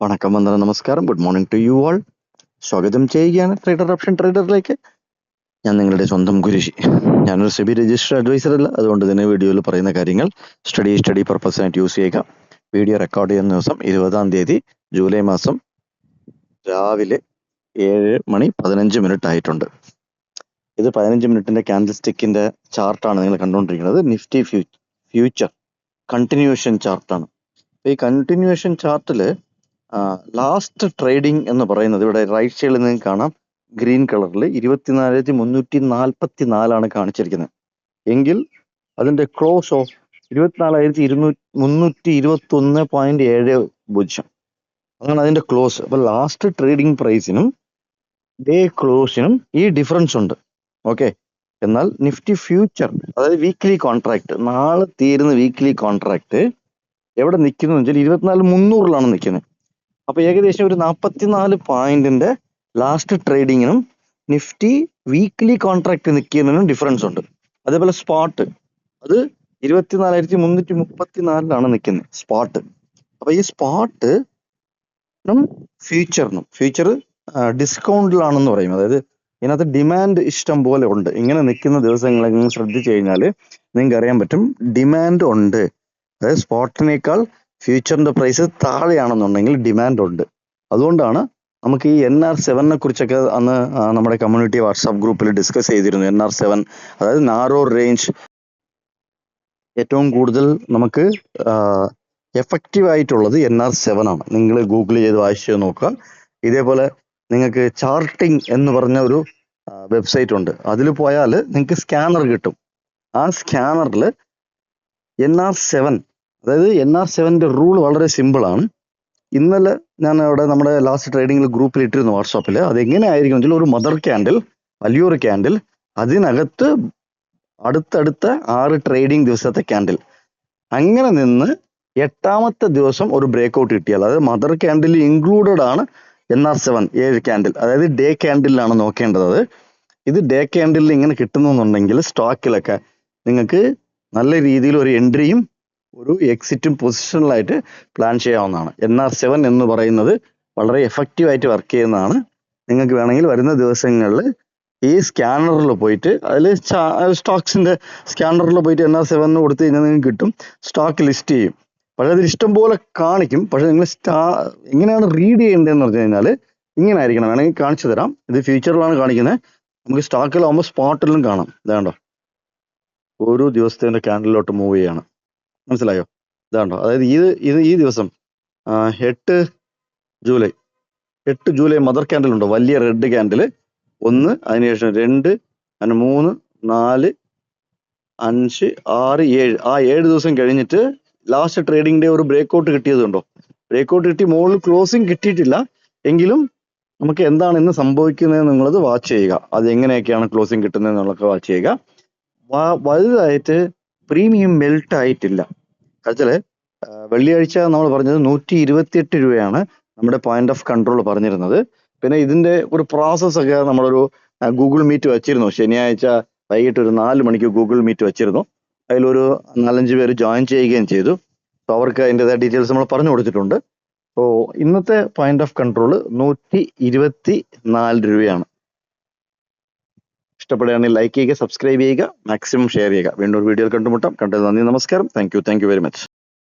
വണക്കം, വന്ദനം, നമസ്കാരം. Good morning to you all. സ്വാഗതം ചെയ്യുകയാണ് ട്രേഡർ ഓപ്ഷൻ ട്രേഡറിലേക്ക്. ഞാൻ നിങ്ങളുടെ സ്വന്തം കുരിശി. ഞാനൊരു സെബി രജിസ്റ്റർ അഡ്വൈസർ അല്ല, അതുകൊണ്ട് തന്നെ വീഡിയോയിൽ പറയുന്ന കാര്യങ്ങൾ സ്റ്റഡി പർപ്പസിനായിട്ട് യൂസ് ചെയ്യുക. വീഡിയോ റെക്കോർഡ് ചെയ്യുന്ന ദിവസം 20-ാം തീയതി ജൂലൈ മാസം രാവിലെ 7:15 ആയിട്ടുണ്ട്. ഇത് 15 മിനിറ്റിന്റെ ക്യാൻഡിൽ സ്റ്റിക്കിന്റെ ചാർട്ടാണ് നിങ്ങൾ കണ്ടുകൊണ്ടിരിക്കുന്നത്. നിഫ്റ്റി ഫ്യൂച്ചർ കണ്ടിന്യൂഷൻ ചാർട്ടാണ്. ഈ കണ്ടിന്യൂഷൻ ചാർട്ടിൽ ലാസ്റ്റ് ട്രേഡിംഗ് എന്ന് പറയുന്നത് ഇവിടെ റൈറ്റ് സൈഡിൽ നിങ്ങൾക്ക് കാണാം, ഗ്രീൻ കളറിൽ 24,344 കാണിച്ചിരിക്കുന്നത്. എങ്കിൽ അതിന്റെ ക്ലോസ് ഓഫ് 24,321.70 അതാണ് അതിന്റെ ക്ലോസ്. അപ്പൊ ലാസ്റ്റ് ട്രേഡിംഗ് പ്രൈസിനും ഡേ ക്ലോസിനും ഈ ഡിഫറൻസ് ഉണ്ട്. ഓക്കെ. എന്നാൽ നിഫ്റ്റി ഫ്യൂച്ചർ, അതായത് വീക്ക്ലി കോൺട്രാക്ട്, നാളെ തീരുന്ന വീക്ക്ലി കോൺട്രാക്ട് എവിടെ നിൽക്കുന്നു വെച്ചാൽ 24,300 നിൽക്കുന്നത്. അപ്പൊ ഏകദേശം ഒരു 44 പോയിന്റിന്റെ ലാസ്റ്റ് ട്രേഡിങ്ങിനും നിഫ്റ്റി വീക്ക്ലി കോൺട്രാക്ട് നിൽക്കുന്നതിനും ഡിഫറൻസ് ഉണ്ട്. അതേപോലെ സ്പോട്ട് അത് 24,334 നിൽക്കുന്നത് സ്പോട്ട്. അപ്പൊ ഈ സ്പോട്ടിനും ഫ്യൂച്ചർ ഡിസ്കൗണ്ടിലാണെന്ന് പറയും. അതായത് ഇതിനകത്ത് ഡിമാൻഡ് ഇഷ്ടം പോലെ ഉണ്ട്. ഇങ്ങനെ നിൽക്കുന്ന ദിവസങ്ങളെ നിങ്ങൾ ശ്രദ്ധിച്ചു കഴിഞ്ഞാൽ നിങ്ങൾക്ക് അറിയാൻ പറ്റും ഡിമാൻഡ് ഉണ്ട്. അതായത് സ്പോട്ടിനേക്കാൾ ഫ്യൂച്ചറിന്റെ പ്രൈസ് താഴെയാണെന്നുണ്ടെങ്കിൽ ഡിമാൻഡ് ഉണ്ട്. അതുകൊണ്ടാണ് നമുക്ക് ഈ NR7 കുറിച്ചൊക്കെ അന്ന് നമ്മുടെ കമ്മ്യൂണിറ്റി വാട്സാപ്പ് ഗ്രൂപ്പിൽ ഡിസ്കസ് ചെയ്തിരുന്നു. NR7 അതായത് നാരോ റേഞ്ച്, ഏറ്റവും കൂടുതൽ നമുക്ക് എഫക്റ്റീവ് ആയിട്ടുള്ളത് NR7 ആണ്. നിങ്ങൾ ഗൂഗിൾ ചെയ്ത് വായിച്ചു നോക്കുക. ഇതേപോലെ നിങ്ങൾക്ക് ചാർട്ടിംഗ് എന്ന് പറഞ്ഞ ഒരു വെബ്സൈറ്റ് ഉണ്ട്. അതിൽ പോയാൽ നിങ്ങൾക്ക് സ്കാനർ കിട്ടും. ആ സ്കാനറിൽ NR7, അതായത് NR7ന്റെ റൂൾ വളരെ സിമ്പിൾ ആണ്. ഇന്നലെ ഞാൻ അവിടെ നമ്മുടെ ലാസ്റ്റ് ട്രേഡിംഗിൽ ഗ്രൂപ്പിൽ ഇട്ടിരുന്നു വാട്സാപ്പിൽ. അതെങ്ങനെ ആയിരിക്കും വെച്ചാൽ ഒരു മദർ ക്യാൻഡിൽ, വലിയൊരു ക്യാൻഡിൽ, അതിനകത്ത് അടുത്തടുത്ത 6 ട്രേഡിംഗ് ദിവസത്തെ ക്യാൻഡിൽ, അങ്ങനെ നിന്ന് 8ാമത്തെ ദിവസം ഒരു ബ്രേക്ക്ഔട്ട് കിട്ടിയാൽ, അതായത് മദർ ക്യാൻഡിൽ ഇൻക്ലൂഡഡ് ആണ് NR7 7 ക്യാൻഡിൽ, അതായത് ഡേ ക്യാൻഡിലാണ് നോക്കേണ്ടത്. ഇത് ഡേ ക്യാൻഡിൽ ഇങ്ങനെ കിട്ടുന്നുണ്ടെങ്കിൽ സ്റ്റോക്കിലൊക്കെ നിങ്ങൾക്ക് നല്ല രീതിയിൽ ഒരു എൻട്രിയും ഒരു എക്സിറ്റും പൊസിഷനിലായിട്ട് പ്ലാൻ ചെയ്യാവുന്നതാണ്. NR7 എന്ന് പറയുന്നത് വളരെ എഫക്റ്റീവ് ആയിട്ട് വർക്ക് ചെയ്യുന്നതാണ്. നിങ്ങൾക്ക് വേണമെങ്കിൽ വരുന്ന ദിവസങ്ങളിൽ ഈ സ്കാനറിൽ പോയിട്ട്, അതിൽ സ്റ്റോക്സിന്റെ സ്കാനറിൽ പോയിട്ട് NR7 കൊടുത്തു കഴിഞ്ഞാൽ നിങ്ങൾക്ക് കിട്ടും. സ്റ്റോക്ക് ലിസ്റ്റ് ചെയ്യും. പക്ഷേ അതിൽ ഇഷ്ടം പോലെ കാണിക്കും. പക്ഷെ നിങ്ങൾ എങ്ങനെയാണ് റീഡ് ചെയ്യേണ്ടതെന്ന് പറഞ്ഞു കഴിഞ്ഞാൽ ഇങ്ങനെ ആയിരിക്കണം. വേണമെങ്കിൽ കാണിച്ചു തരാം. ഇത് ഫ്യൂച്ചറിലാണ് കാണിക്കുന്നത്. നമുക്ക് സ്റ്റോക്കിലാവുമ്പോൾ സ്പോട്ടിലും കാണാം. ഇതാണ്ടോ, ഓരോ ദിവസത്തെ ക്യാൻഡിലോട്ട് മൂവ് ചെയ്യാണ്. മനസ്സിലായോ? ഇതാണ്ടോ, അതായത് ഈ ദിവസം 8 ജൂലൈ മദർ ക്യാൻഡിൽ ഉണ്ടോ, വലിയ റെഡ് ക്യാൻഡിൽ 1, അതിനുശേഷം 2, അതിന് 3, 4, 5, 6, 7. ആ 7 ദിവസം കഴിഞ്ഞിട്ട് ലാസ്റ്റ് ട്രേഡിംഗ് ഡേ ഒരു ബ്രേക്ക്ഔട്ട് കിട്ടിയതുണ്ടോ? ബ്രേക്ക്ഔട്ട് കിട്ടി, മുകളിൽ ക്ലോസിംഗ് കിട്ടിയിട്ടില്ല. എങ്കിലും നമുക്ക് എന്താണ് ഇന്ന് സംഭവിക്കുന്നത് എന്നുള്ളത് വാച്ച് ചെയ്യുക. അത് എങ്ങനെയൊക്കെയാണ് ക്ലോസിംഗ് കിട്ടുന്നത് എന്നുള്ളതൊക്കെ വാച്ച് ചെയ്യുക. വലുതായിട്ട് പ്രീമിയം മെൽറ്റ് ആയിട്ടില്ല. വെച്ചാല് വെള്ളിയാഴ്ച നമ്മൾ പറഞ്ഞത് 128 രൂപയാണ് നമ്മുടെ പോയിന്റ് ഓഫ് കൺട്രോൾ പറഞ്ഞിരുന്നത്. പിന്നെ ഇതിന്റെ ഒരു പ്രോസസ് ഒക്കെ നമ്മളൊരു ഗൂഗിൾ മീറ്റ് വെച്ചിരുന്നു. ശനിയാഴ്ച വൈകിട്ട് ഒരു 4 മണിക്ക് ഗൂഗിൾ മീറ്റ് വെച്ചിരുന്നു. അതിലൊരു 4-5 പേര് ജോയിൻ ചെയ്യുകയും ചെയ്തു. അപ്പോൾ അവർക്ക് അതിൻ്റെതായ ഡീറ്റെയിൽസ് നമ്മൾ പറഞ്ഞു കൊടുത്തിട്ടുണ്ട്. അപ്പോൾ ഇന്നത്തെ പോയിന്റ് ഓഫ് കൺട്രോൾ 124 രൂപയാണ്. ഇഷ്ടപ്പെടുകയാണെങ്കിൽ ലൈക്ക് ചെയ്യുക, സബ്സ്ക്രൈബ് ചെയ്യുക, മാക്സിമം ഷെയർ ചെയ്യുക. വീണ്ടും ഒരു വീഡിയോയിൽ കണ്ടുമുട്ടാം. കണ്ടത് നന്ദി, നമസ്കാരം. Thank you very much.